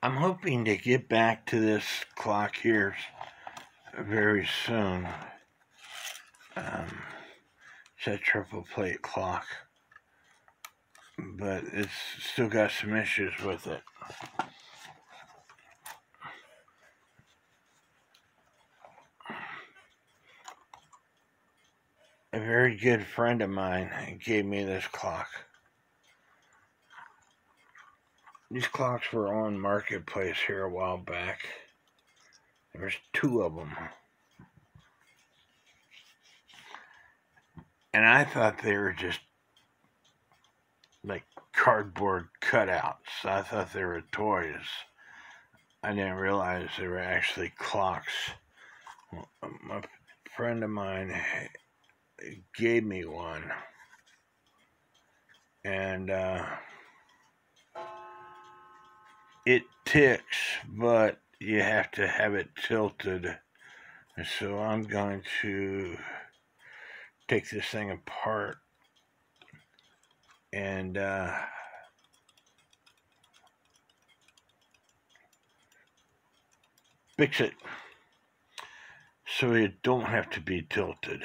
I'm hoping to get back to this clock here very soon. It's a triple plate clock, but it's still got some issues with it. A very good friend of mine gave me this clock. These clocks were on Marketplace here a while back. There's 2 of them. And I thought they were just like cardboard cutouts. I thought they were toys. I didn't realize they were actually clocks. A friend of mine gave me one. And it ticks, but you have to have it tilted. And so I'm going to take this thing apart and fix it so it don't have to be tilted.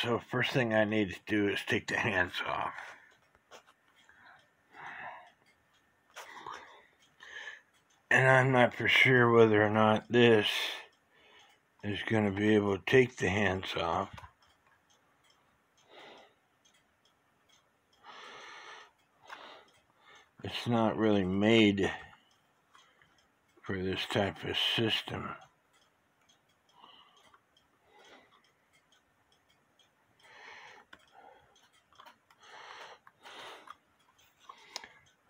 So first thing I need to do is take the hands off. And I'm not for sure whether or not this is going to be able to take the hands off. It's not really made for this type of system.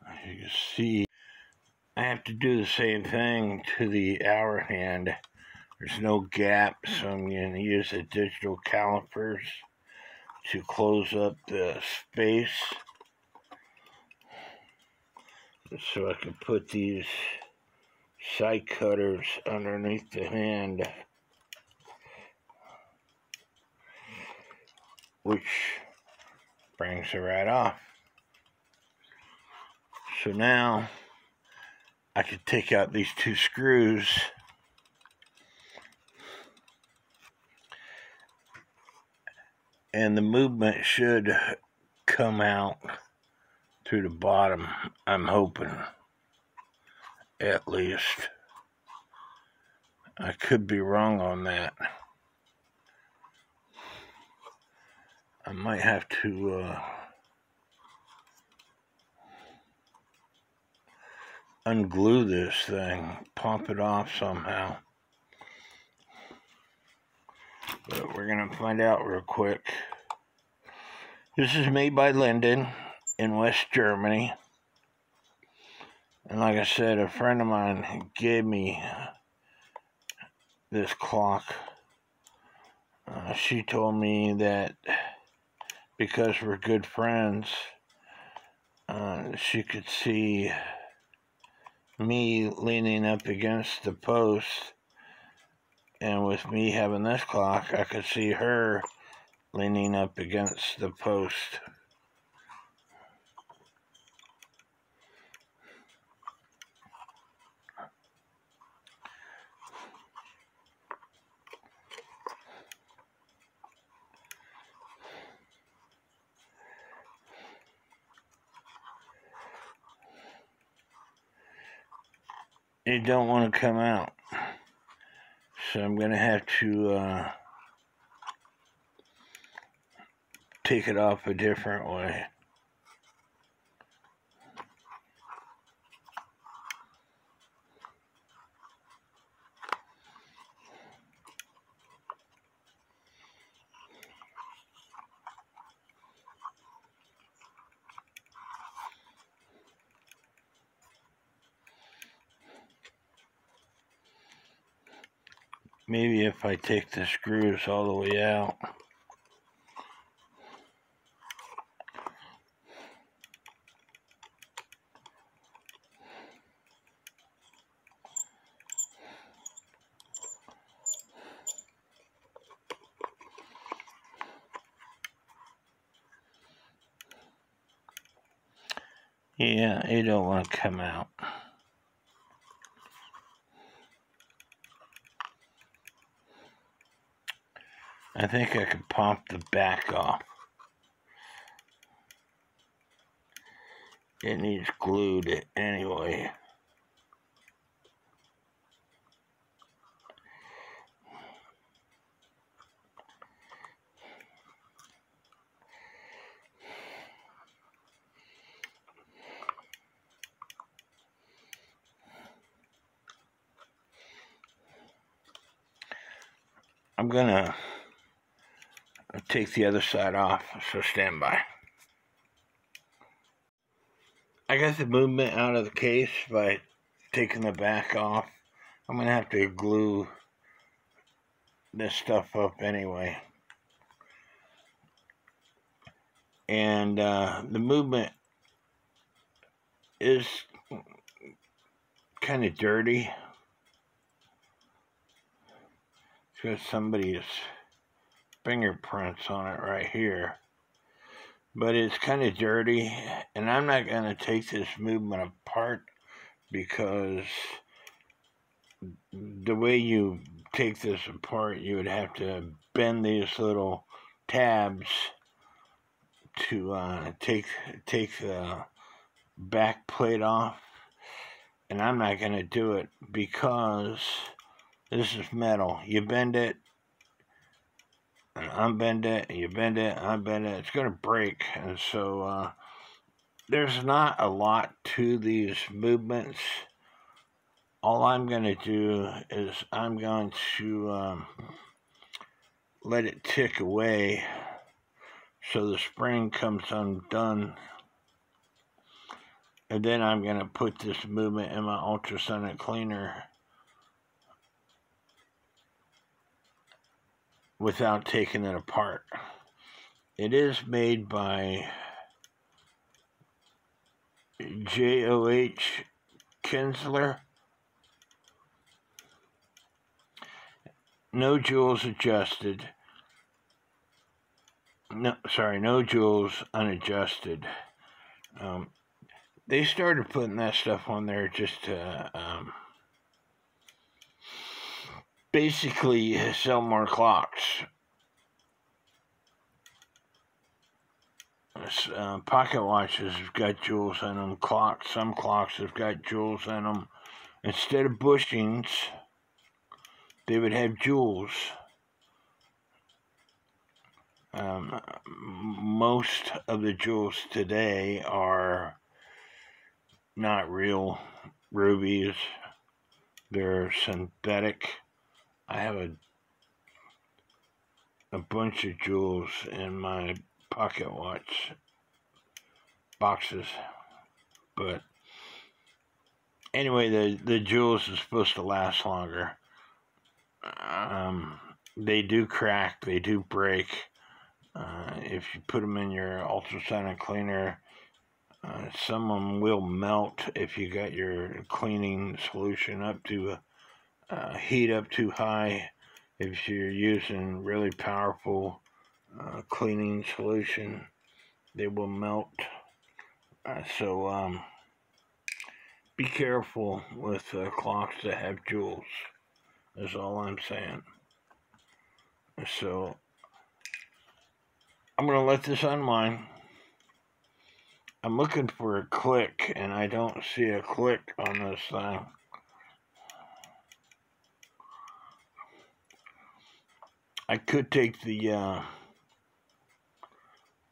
As you can see, I have to do the same thing to the hour hand. There's no gap, so I'm going to use the digital calipers to close up the space so I can put these side cutters underneath the hand, which brings it right off. So now I can take out these 2 screws and the movement should come out through the bottom, I'm hoping, at least. I could be wrong on that. I might have to unglue this thing, pop it off somehow. But we're going to find out real quick. This is made by Linden in West Germany. And like I said, a friend of mine gave me this clock. She told me that because we're good friends, she could see me leaning up against the post, and with me having this clock, I could see her leaning up against the post. It don't want to come out, so I'm going to have to take it off a different way. Maybe if I take the screws all the way out. Yeah, it don't want to come out. I think I could pop the back off. It needs glued anyway. I'm gonna take the other side off, so stand by. I got the movement out of the case by taking the back off. I'm gonna have to glue this stuff up anyway. And the movement is kind of dirty. It's got somebody's fingerprints on it right here. But it's kind of dirty, and I'm not going to take this movement apart because the way you take this apart, you would have to bend these little tabs to take the back plate off, and I'm not going to do it because this is metal. You bend it, and unbend it, and you bend it, unbend it, it's going to break. And so there's not a lot to these movements. All I'm going to do is I'm going to let it tick away so the spring comes undone. And then I'm going to put this movement in my ultrasonic cleaner without taking it apart. It is made by Joh Kienzle. No jewels adjusted. No jewels unadjusted. They started putting that stuff on there just to basically sell more clocks. Pocket watches have got jewels in them. Some clocks have got jewels in them. Instead of bushings, they would have jewels. Most of the jewels today are not real rubies. They're synthetic. I have a bunch of jewels in my pocket watch boxes, but anyway, the jewels are supposed to last longer. They do crack, they do break. If you put them in your ultrasonic cleaner, some of them will melt if you got your cleaning solution up to heat up too high. If you're using really powerful cleaning solution, they will melt. So be careful with clocks that have jewels, is all I'm saying. So I'm going to let this unwind. I'm looking for a click, and I don't see a click on this thing. I could take the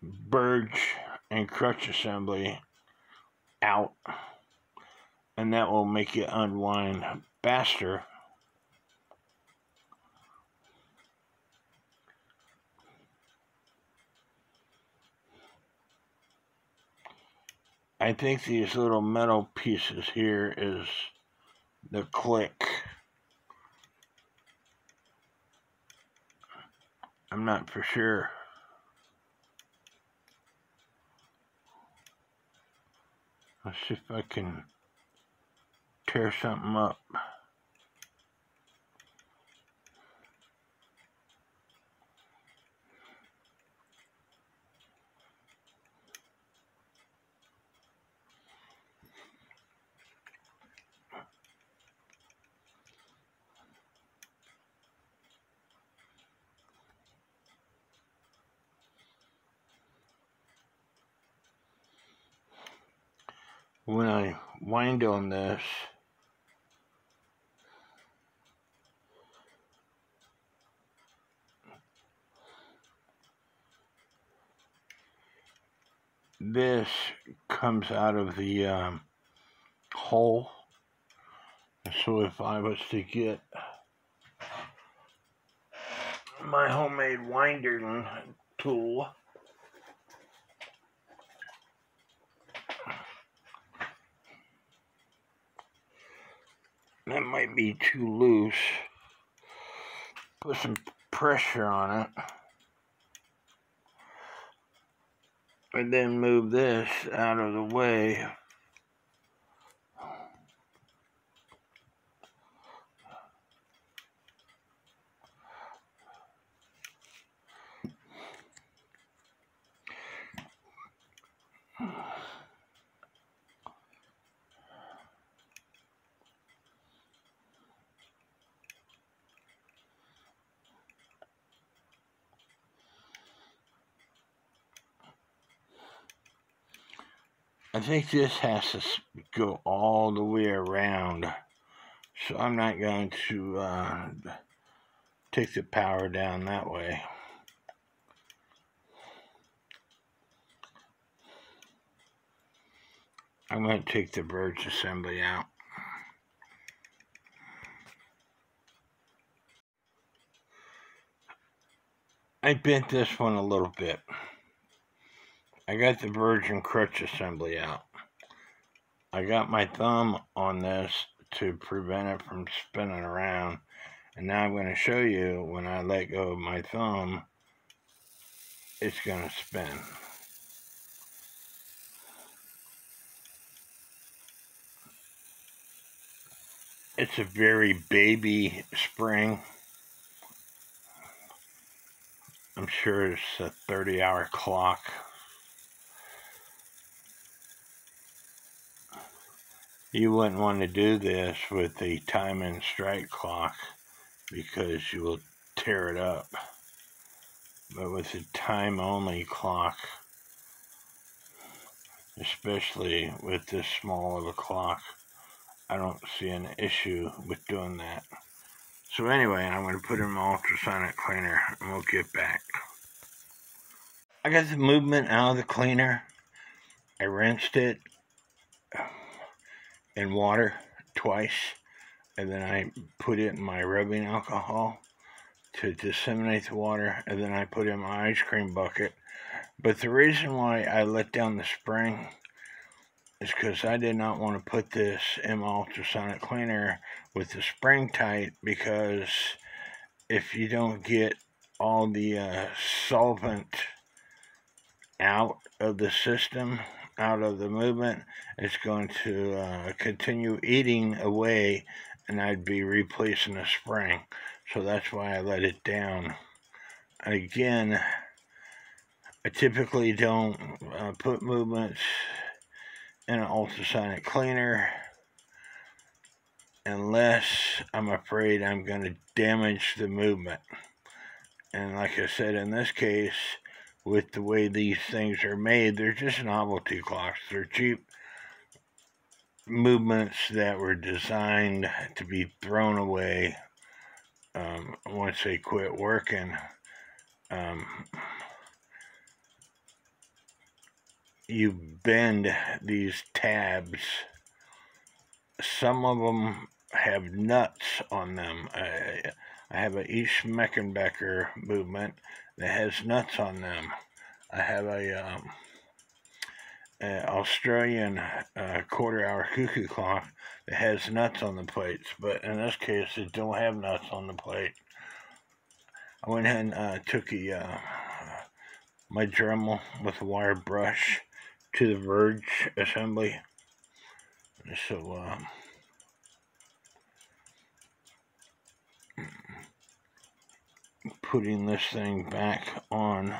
burge and crutch assembly out, and that will make it unwind faster. I think these little metal pieces here is the click. I'm not for sure. Let's see if I can tear something up. when I wind on this, this comes out of the hole. So if I was to get my homemade winding tool, that might be too loose. Put some pressure on it. And then move this out of the way. I think this has to go all the way around, so I'm not going to take the power down that way. I'm going to take the verge assembly out. I bent this one a little bit. I got the verge and crutch assembly out. I got my thumb on this to prevent it from spinning around. And now I'm going to show you when I let go of my thumb, it's going to spin. It's a very baby spring. I'm sure it's a 30-hour clock. You wouldn't want to do this with the time and strike clock because you will tear it up. But with the time only clock, especially with this small of a clock, I don't see an issue with doing that. So anyway, I'm going to put in my ultrasonic cleaner and we'll get back. I got the movement out of the cleaner. I rinsed it in water twice, and then I put it in my rubbing alcohol to disseminate the water, and then I put it in my ice cream bucket. But the reason why I let down the spring is because I did not want to put this in my ultrasonic cleaner with the spring tight, because if you don't get all the solvent out of the system, out of the movement, it's going to continue eating away, and I'd be replacing the spring. So that's why I let it down. Again, I typically don't put movements in an ultrasonic cleaner unless I'm afraid I'm going to damage the movement. And like I said, in this case, with the way these things are made, they're just novelty clocks. They're cheap movements that were designed to be thrown away once they quit working. You bend these tabs. Some of them have nuts on them. I have a East Meckenbecker movement that has nuts on them. I have a Australian quarter-hour cuckoo clock that has nuts on the plates, but in this case, it don't have nuts on the plate. I went ahead and took my Dremel with a wire brush to the verge assembly. So putting this thing back on.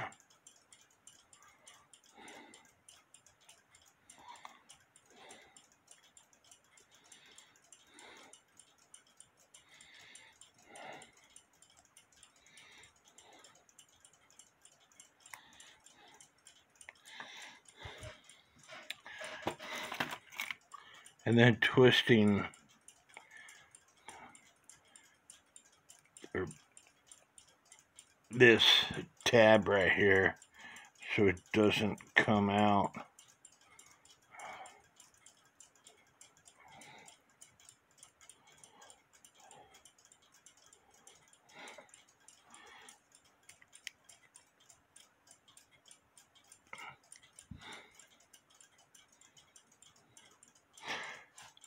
and then twisting this tab right here so it doesn't come out.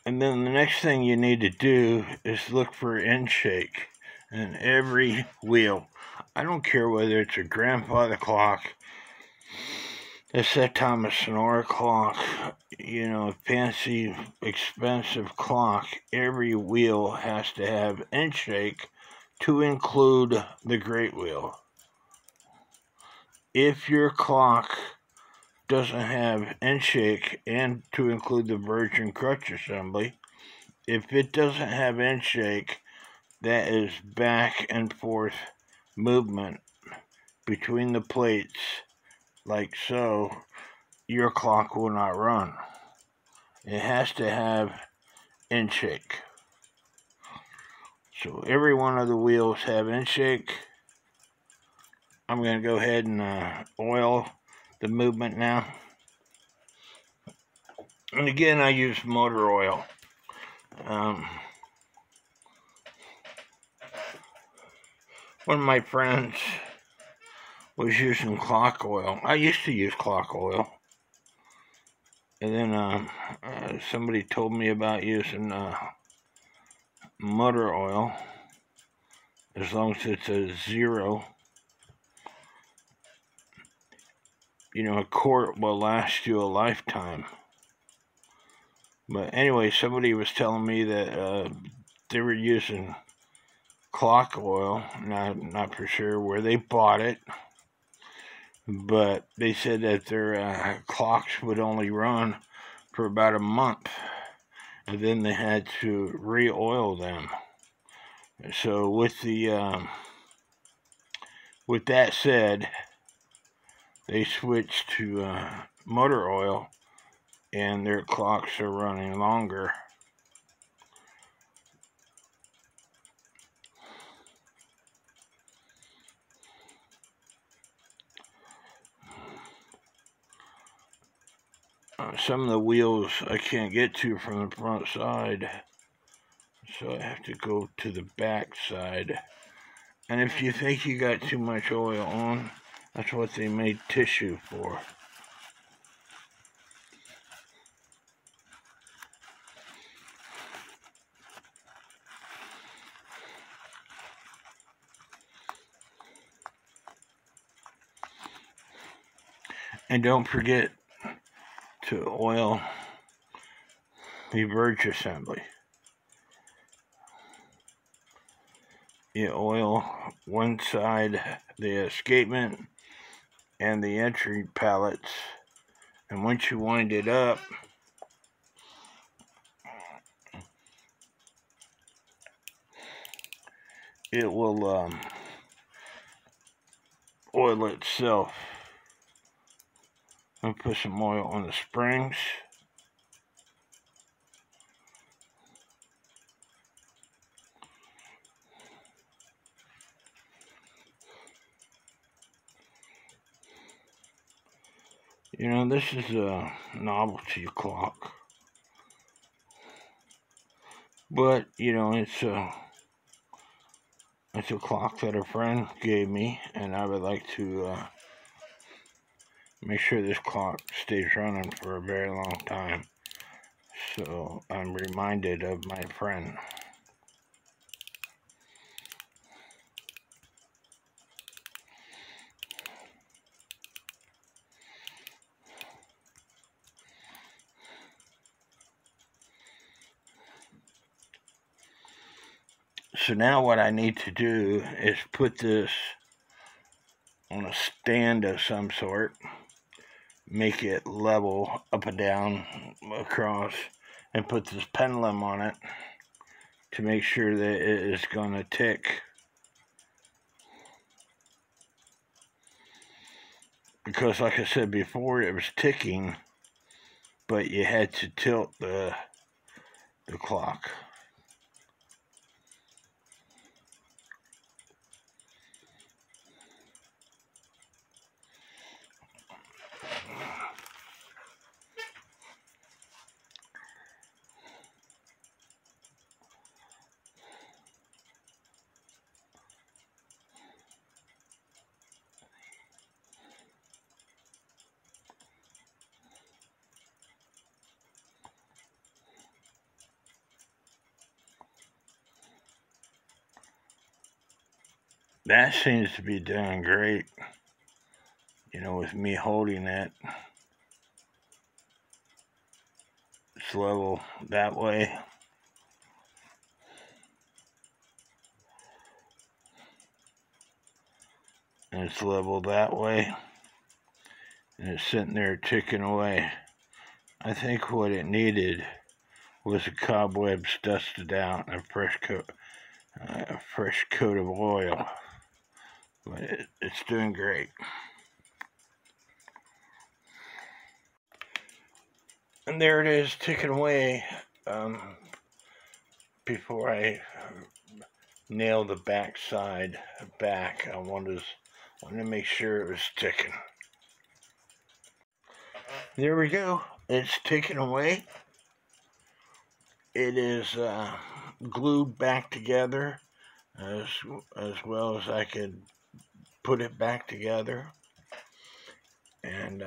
And then the next thing you need to do is look for end shake in every wheel. I don't care whether it's a grandfather clock, a Seth Thomas Sonora clock, fancy, expensive clock. Every wheel has to have end shake to include the great wheel. If your clock doesn't have end shake and to include the virgin crutch assembly, if it doesn't have end shake, that is back and forth movement between the plates like so, your clock will not run. It has to have end shake. So every one of the wheels have end shake. I'm going to go ahead and oil the movement now. And again, I use motor oil. One of my friends was using clock oil. I used to use clock oil. And then somebody told me about using motor oil. As long as it's a 0. A quart will last you a lifetime. But anyway, somebody was telling me that they were using clock oil. Not for sure where they bought it, but they said that their clocks would only run for about a month, and then they had to re-oil them. So with that said, they switched to motor oil, and their clocks are running longer. Some of the wheels I can't get to from the front side, so I have to go to the back side. And if you think you got too much oil on, that's what they made tissue for. And don't forget to oil the verge assembly. You oil one side, the escapement and the entry pallets, and once you wind it up, it will oil itself. I'll put some oil on the springs. This is a novelty clock, but it's a clock that a friend gave me, and I would like to make sure this clock stays running for a very long time. So I'm reminded of my friend. So now what I need to do is put this on a stand of some sort, make it level up and down across, and put this pendulum on it to make sure that it is going to tick. Because like I said before, it was ticking, but you had to tilt the the clock. That seems to be doing great, you know, with me holding it. It's level that way. And it's level that way. And it's sitting there ticking away. I think what it needed was the cobwebs dusted out and a fresh coat of oil. But it's doing great. And there it is, ticking away. Before I nail the back side back, I wanted to make sure it was ticking. There we go. It's ticking away. It is glued back together as well as I could put it back together. And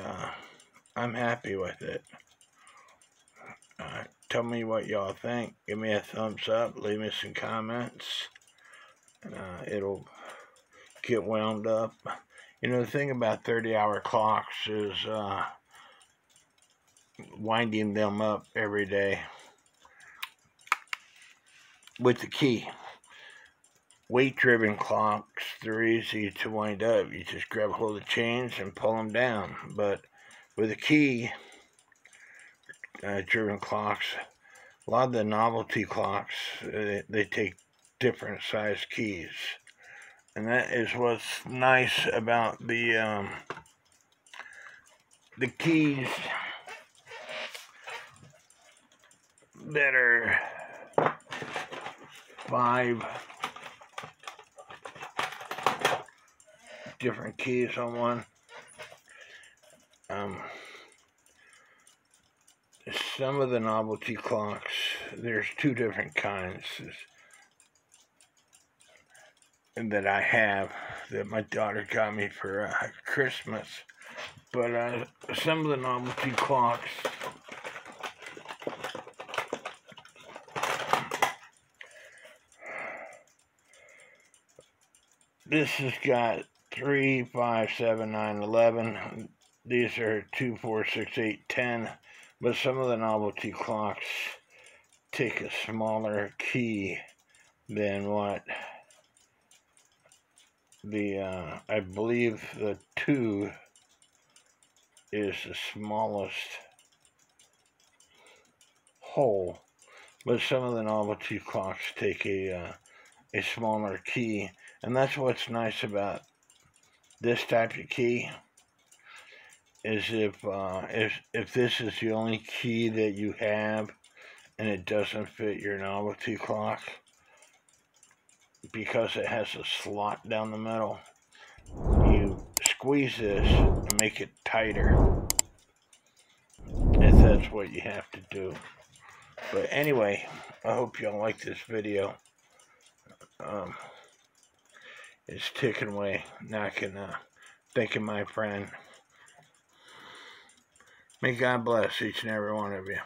I'm happy with it. Tell me what y'all think. Give me a thumbs up. Leave me some comments. It'll get wound up. You know, the thing about 30-hour clocks is winding them up every day with the key. Weight-driven clocks, they're easy to wind up. You just grab hold of the chains and pull them down. But with a key driven clocks, a lot of the novelty clocks, they take different size keys. And that is what's nice about the keys that are 5 different keys on one. Some of the novelty clocks, there's 2 different kinds that I have that my daughter got me for Christmas. But some of the novelty clocks, this has got 3, 5, 7, 9, 11. These are 2, 4, 6, 8, 10. But some of the novelty clocks take a smaller key than what I believe the 2 is the smallest hole. But some of the novelty clocks take a smaller key. And that's what's nice about this type of key. Is if this is the only key that you have and it doesn't fit your novelty clock, because it has a slot down the middle, you squeeze this and make it tighter, if that's what you have to do. But anyway, I hope y'all like this video. It's ticking away. Now I can thank my friend. May God bless each and every one of you.